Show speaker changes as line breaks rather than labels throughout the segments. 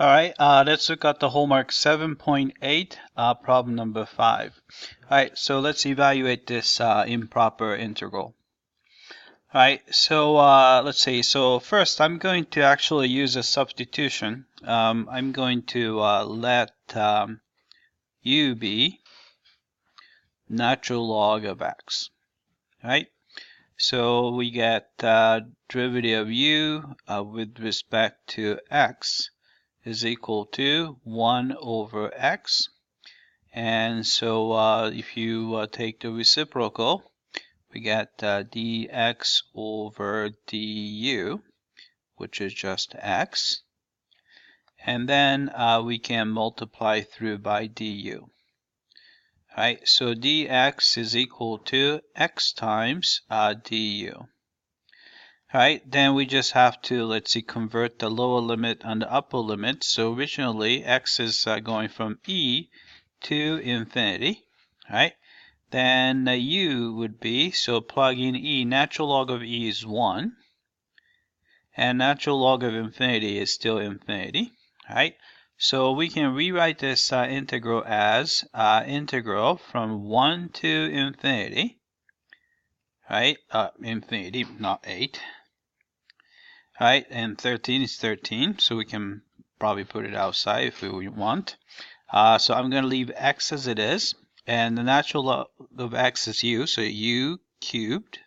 All right, let's look at the homework 7.8, problem number 5. All right, so let's evaluate this improper integral. All right, so let's see. So first, I'm going to actually use a substitution. I'm going to let u be natural log of x. All right, so we get derivative of u with respect to x is equal to 1 over x. And so if you take the reciprocal, we get dx over du, which is just x. And then we can multiply through by du. Right, so dx is equal to x times du. Right, then we just have to, let's see, convert the lower limit and the upper limit. So originally x is going from e to infinity, right? Then u would be, so plug in e, natural log of e is 1, and natural log of infinity is still infinity, right? So we can rewrite this integral as integral from 1 to infinity, right? Infinity, not 8. Right, and 13 is 13, so we can probably put it outside if we want. So I'm going to leave x as it is, and the natural log of x is u, so u cubed.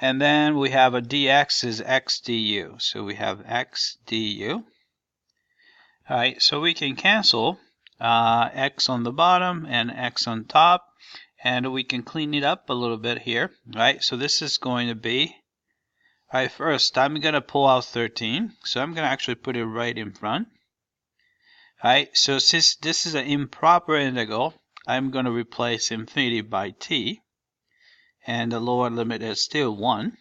And then we have a dx is x du, so we have x du. All right, so we can cancel x on the bottom and x on top, and we can clean it up a little bit here, right? So this is going to be, all right, first I'm going to pull out 13, so I'm going to actually put it right in front. All right, so since this is an improper integral, I'm going to replace infinity by t, and the lower limit is still 1.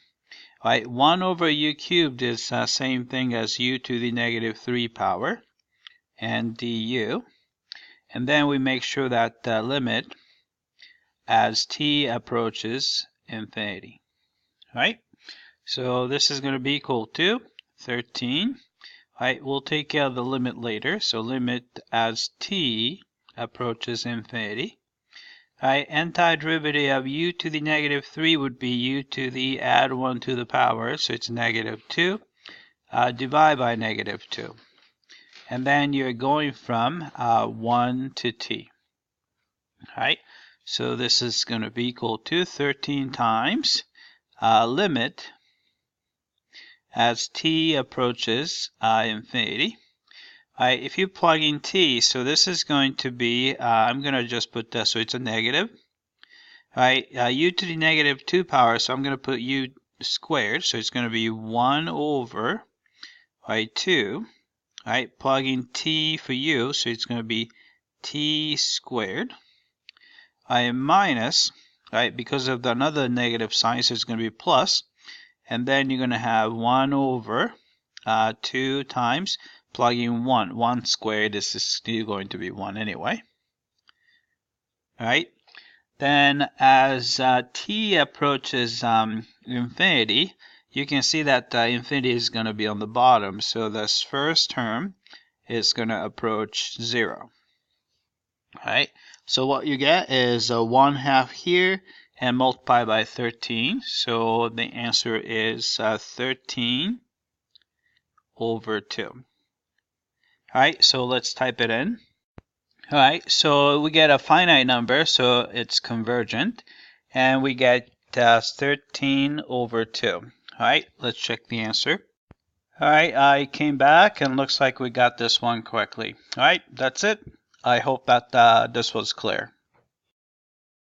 All right, 1 over u cubed is the same thing as u to the negative 3 power, and du. And then we make sure that the limit as t approaches infinity. All right, so this is going to be equal to 13. All right, we'll take care of the limit later. So limit as t approaches infinity. All right, antiderivative of u to the negative 3 would be u to the add 1 to the power, so it's negative 2. Divide by negative 2. And then you're going from 1 to t. All right, so this is going to be equal to 13 times limit as t approaches infinity. All right, if you plug in t, so this is going to be, I'm going to just put that so it's a negative. All right, u to the negative 2 power, so I'm going to put u squared, so it's going to be 1 over 2. All right, plug in t for u, so it's going to be t squared. All right, minus, right, because of another negative sign, so it's going to be plus. And then you're going to have 1 over 2 times, plug in 1. 1 squared, this is still going to be 1 anyway. All right. Then as t approaches infinity, you can see that infinity is going to be on the bottom. So this first term is going to approach 0. All right. So what you get is 1/2 here and multiply by 13. So the answer is 13 over 2. All right, so let's type it in. All right, so we get a finite number, so it's convergent, and we get 13 over 2. All right, let's check the answer. All right, I came back and looks like we got this one correctly. All right, that's it. I hope that this was clear.